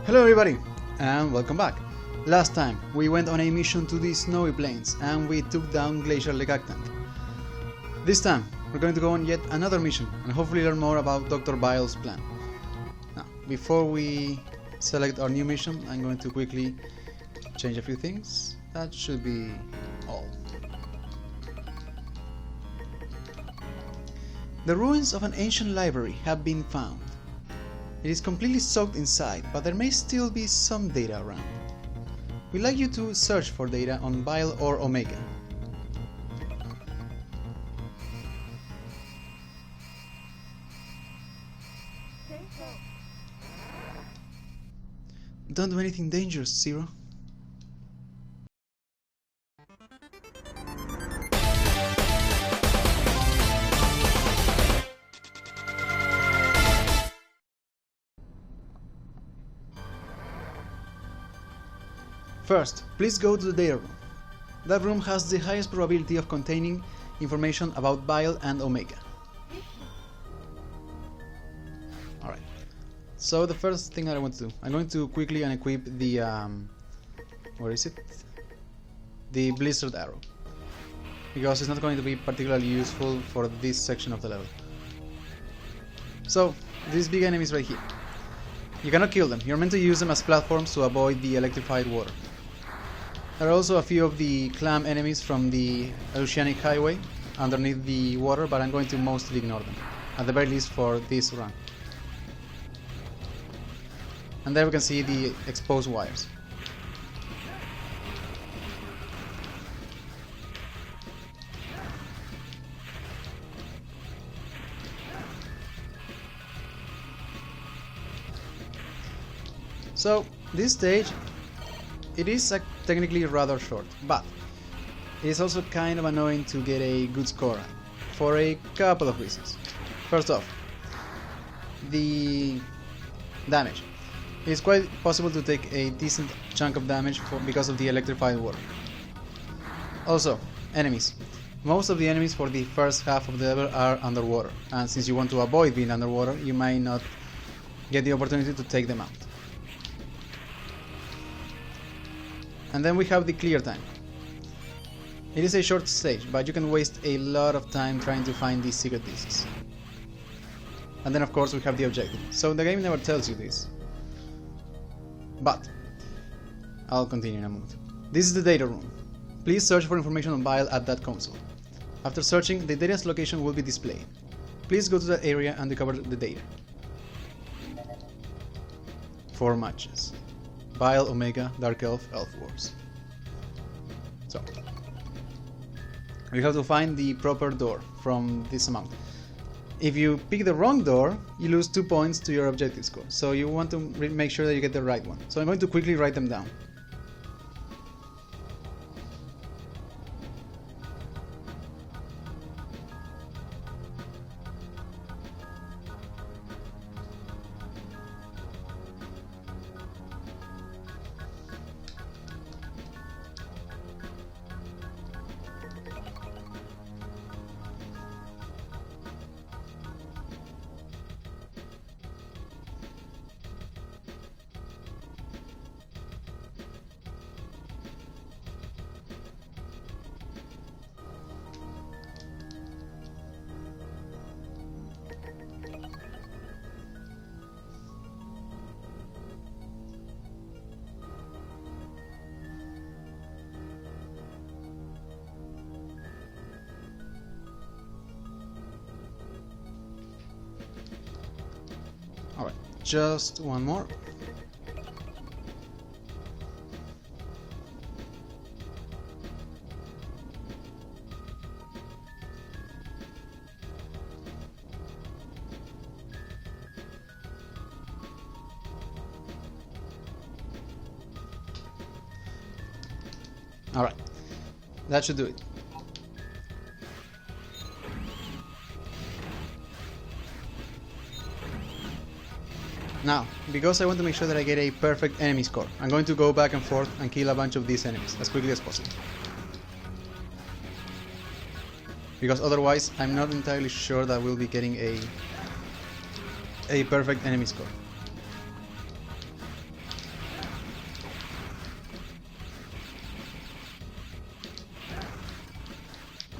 Hello everybody, and welcome back. Last time we went on a mission to the snowy plains and we took down Glacier Lake Actant. This time we're going to go on yet another mission and hopefully learn more about Dr. Bile's plan. Now, before we select our new mission, I'm going to quickly change a few things. That should be all. The ruins of an ancient library have been found. It is completely soaked inside, but there may still be some data around. We'd like you to search for data on Bile or Omega. Don't do anything dangerous, Zero. First, please go to the data room. That room has the highest probability of containing information about Bile and Omega. Alright, so the first thing that I want to do, I'm going to quickly unequip the, where is it? The Blizzard Arrow. Because it's not going to be particularly useful for this section of the level. So, these big enemies right here. You cannot kill them, you're meant to use them as platforms to avoid the electrified water. There are also a few of the clam enemies from the Oceanic Highway underneath the water, but I'm going to mostly ignore them, at the very least for this run. And there we can see the exposed wires. So, this stage, it is technically rather short, but it is also kind of annoying to get a good score at, for a couple of reasons. First off, the damage. It is quite possible to take a decent chunk of damage because of the electrified water. Also, enemies. Most of the enemies for the first half of the level are underwater, and since you want to avoid being underwater, you might not get the opportunity to take them out. And then we have the clear time. It is a short stage, but you can waste a lot of time trying to find these secret pieces. And then of course we have the objective. So the game never tells you this. But I'll continue in a moment. This is the data room. Please search for information on Bile at that console. After searching, the data's location will be displayed. Please go to that area and recover the data. 4 matches. Bile, Omega, Dark Elf, Elf Wars. So, we have to find the proper door from this amount. If you pick the wrong door, you lose 2 points to your objective score. So you want to make sure that you get the right one. So I'm going to quickly write them down. Alright, just one more. Alright, that should do it. Now, because I want to make sure that I get a perfect enemy score, I'm going to go back and forth and kill a bunch of these enemies as quickly as possible. Because otherwise, I'm not entirely sure that we'll be getting a perfect enemy score.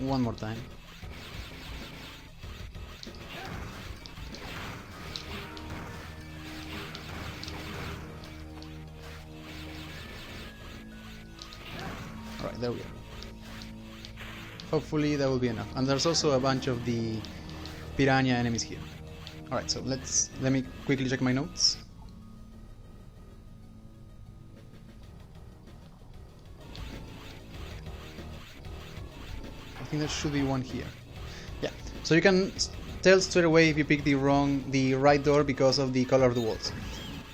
one more time. Alright, there we are. Hopefully that will be enough. And there's also a bunch of the piranha enemies here. Alright, so let me quickly check my notes. I think there should be one here. Yeah, so you can tell straight away if you pick the right door because of the color of the walls.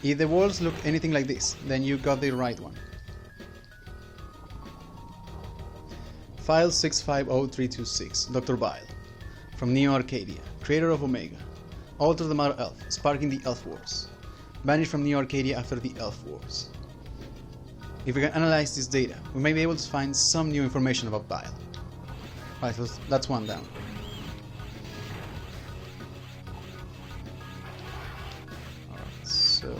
If the walls look anything like this, then you got the right one. File 650326, Dr. Bile, from Neo Arcadia, creator of Omega. Alter the Mother Elf, sparking the Elf Wars. Banished from Neo Arcadia after the Elf Wars. If we can analyze this data, we may be able to find some new information about Bile. Right, so that's one down. Alright, so...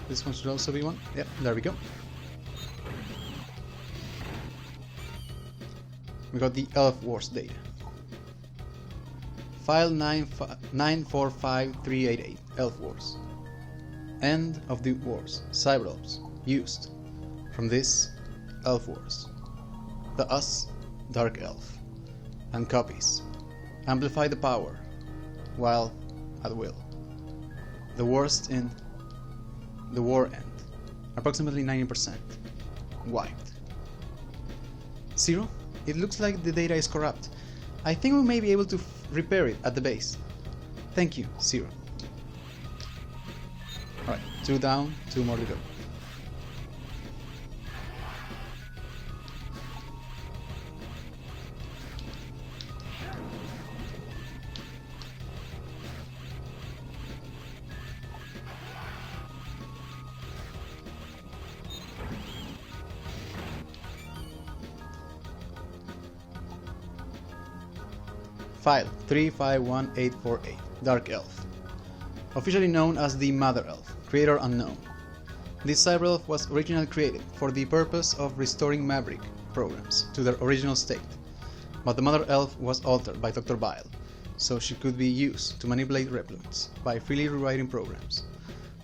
This one should also be one. Yep, there we go. We got the Elf Wars data. File 945388, Elf Wars. End of the Wars, Cyber Elves, used. From this, Elf Wars. The Us, Dark Elf. And copies. Amplify the power, while at will. The worst in the war end. Approximately 90%. Wiped. Zero? It looks like the data is corrupt. I think we may be able to repair it at the base. Thank you, Zero. Alright, 2 down, 2 more to go. File 351848, Dark Elf. Officially known as the Mother Elf, creator unknown. This cyber elf was originally created for the purpose of restoring Maverick programs to their original state, but the Mother Elf was altered by Dr. Bile, so she could be used to manipulate Reploids by freely rewriting programs.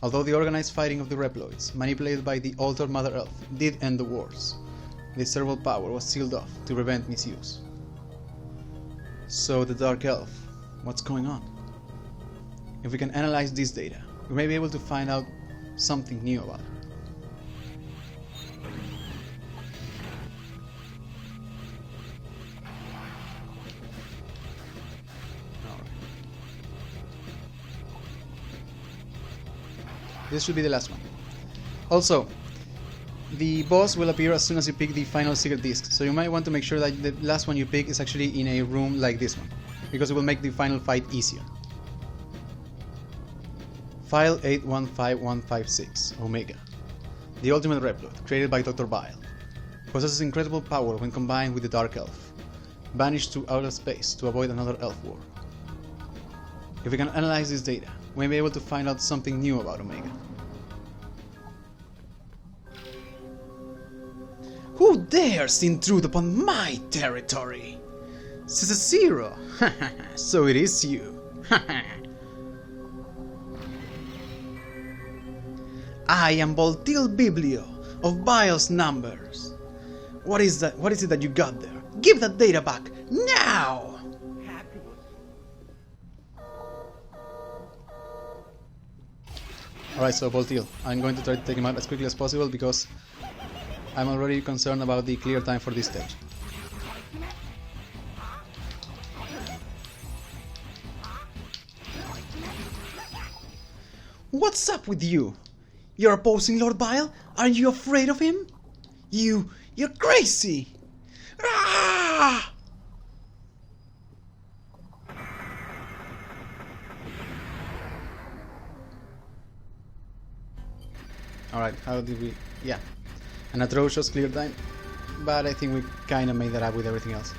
Although the organized fighting of the Reploids, manipulated by the altered Mother Elf, did end the wars, this cerebral power was sealed off to prevent misuse. So the Dark Elf, what's going on? If we can analyze this data, we may be able to find out something new about her. Alright. This should be the last one. Also, the boss will appear as soon as you pick the final secret disc, so you might want to make sure that the last one you pick is actually in a room like this one, because it will make the final fight easier. File 815156, Omega. The ultimate Reploid, created by Dr. Bile. Possesses incredible power when combined with the Dark Elf. Banished to outer space to avoid another Elf War. If we can analyze this data, we may be able to find out something new about Omega. Who dares intrude upon my territory? Zero. So it is you. I am Voltil Biblio of Bile's numbers. What is that? What is it that you got there? Give that data back now! Alright, so Voltil, I'm going to try to take him out as quickly as possible because I'm already concerned about the clear time for this stage. What's up with you? You're opposing Lord Bile? Aren't you afraid of him? You're crazy! Ah! Alright, how did we... yeah. An atrocious clear time, but I think we kinda made that up with everything else.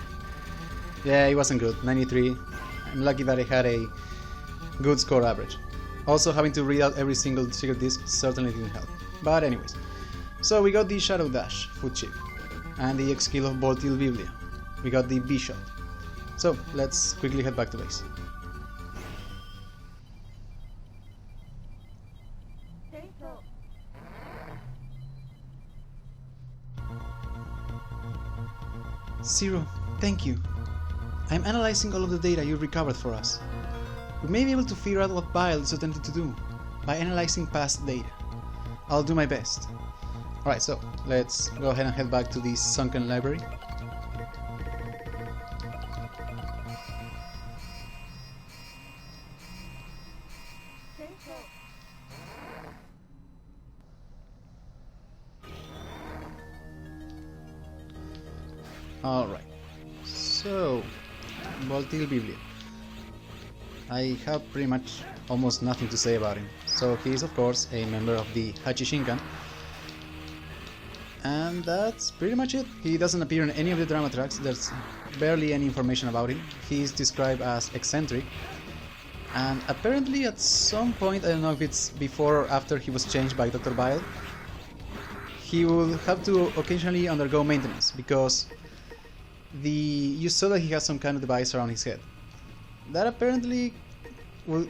Yeah, it wasn't good, 93. I'm lucky that I had a good score average. Also, having to read out every single secret disc certainly didn't help. But anyways, So we got the Shadow Dash foot chip and the X skill of Voltil Biblia. We got the B shot. So let's quickly head back to base. Zero, thank you. I'm analyzing all of the data you recovered for us. We may be able to figure out what Bile is attempting to do by analyzing past data. I'll do my best. Alright, so let's go ahead and head back to the sunken library. Alright, so Voltil Biblia. I have pretty much almost nothing to say about him. So he is of course a member of the Hachishinkan, and that's pretty much it. He doesn't appear in any of the drama tracks, there's barely any information about him. He is described as eccentric, and apparently at some point, I don't know if it's before or after he was changed by Dr. Bile, he will have to occasionally undergo maintenance, because you saw that he has some kind of device around his head. That apparently will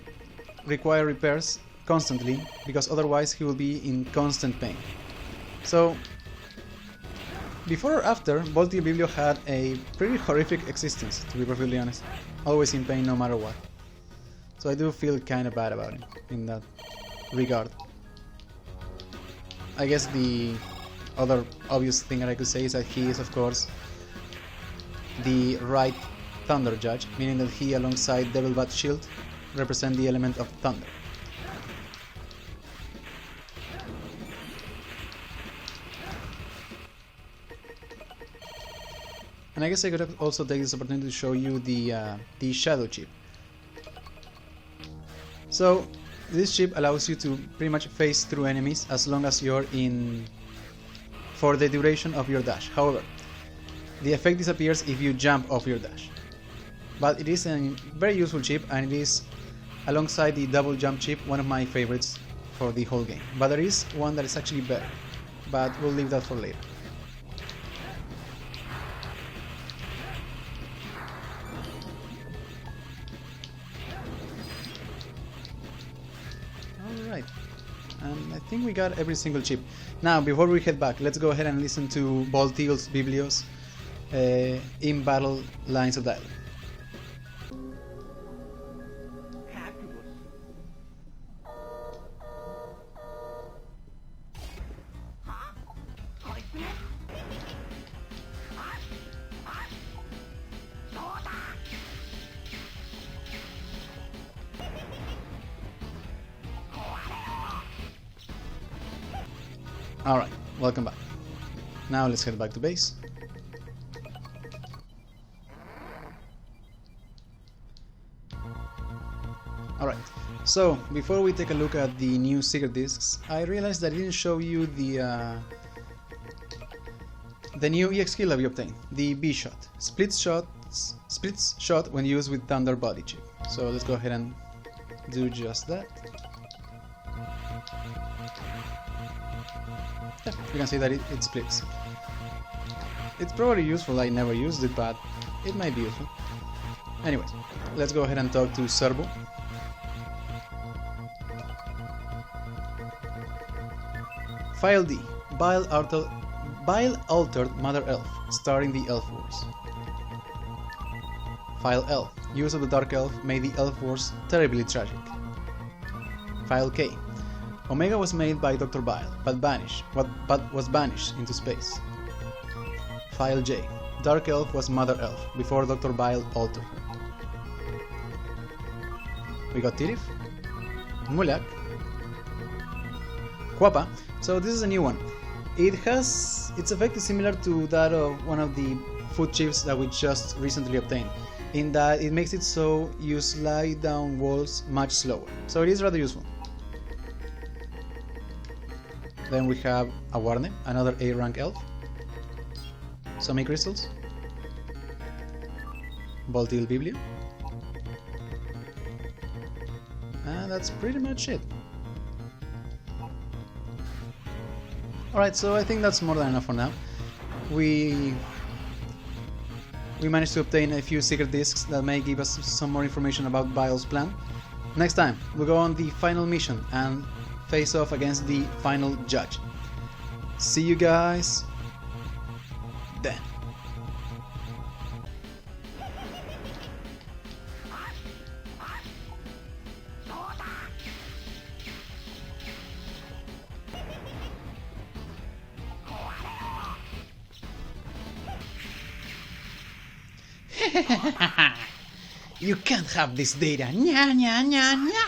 require repairs constantly, because otherwise he will be in constant pain. So, before or after, Voltil Biblio had a pretty horrific existence, to be perfectly honest. Always in pain no matter what. So I do feel kinda bad about him in that regard. I guess the other obvious thing that I could say is that he is of course the right Thunder Judge, meaning that he, alongside Devil Bat Shield, represent the element of thunder. And I guess I could also take this opportunity to show you the Shadow chip. So this chip allows you to pretty much phase through enemies as long as you're in for the duration of your dash. However, the effect disappears if you jump off your dash. But it is a very useful chip, and it is, alongside the double jump chip, one of my favorites for the whole game. But there is one that is actually better, but we'll leave that for later. Alright, and I think we got every single chip. Now, before we head back, let's go ahead and listen to Voltil's Biblios in-battle lines of dialogue. Alright, welcome back. Now let's head back to base. Alright, so before we take a look at the new secret discs, I realized that I didn't show you the new EX skill that we obtained, the B shot. Splits shot when used with Thunder Body chip. So let's go ahead and do just that. Yeah, you can see that it splits. It's probably useful, I never used it, but it might be useful. Anyways, let's go ahead and talk to Servo. File D, Bile Altered Mother Elf, starring the Elf Wars. File L, use of the Dark Elf made the Elf Wars terribly tragic. File K, Omega was made by Dr. Bile, but was banished into space. File J, Dark Elf was Mother Elf, before Dr. Bile altered her. We got Tirif, Mulak, Quappa. So this is a new one. Its effect is similar to that of one of the foot chips that we just recently obtained, in that it makes it so you slide down walls much slower. So it is rather useful. Then we have Awarne, another A rank elf. Sumi crystals. Voltil Biblia. And that's pretty much it. Alright, so I think that's more than enough for now. We managed to obtain a few secret discs that may give us some more information about Vile's plan. Next time, we'll go on the final mission and face off against the final judge. See you guys then. You can't have this data. Nya nya nya nya.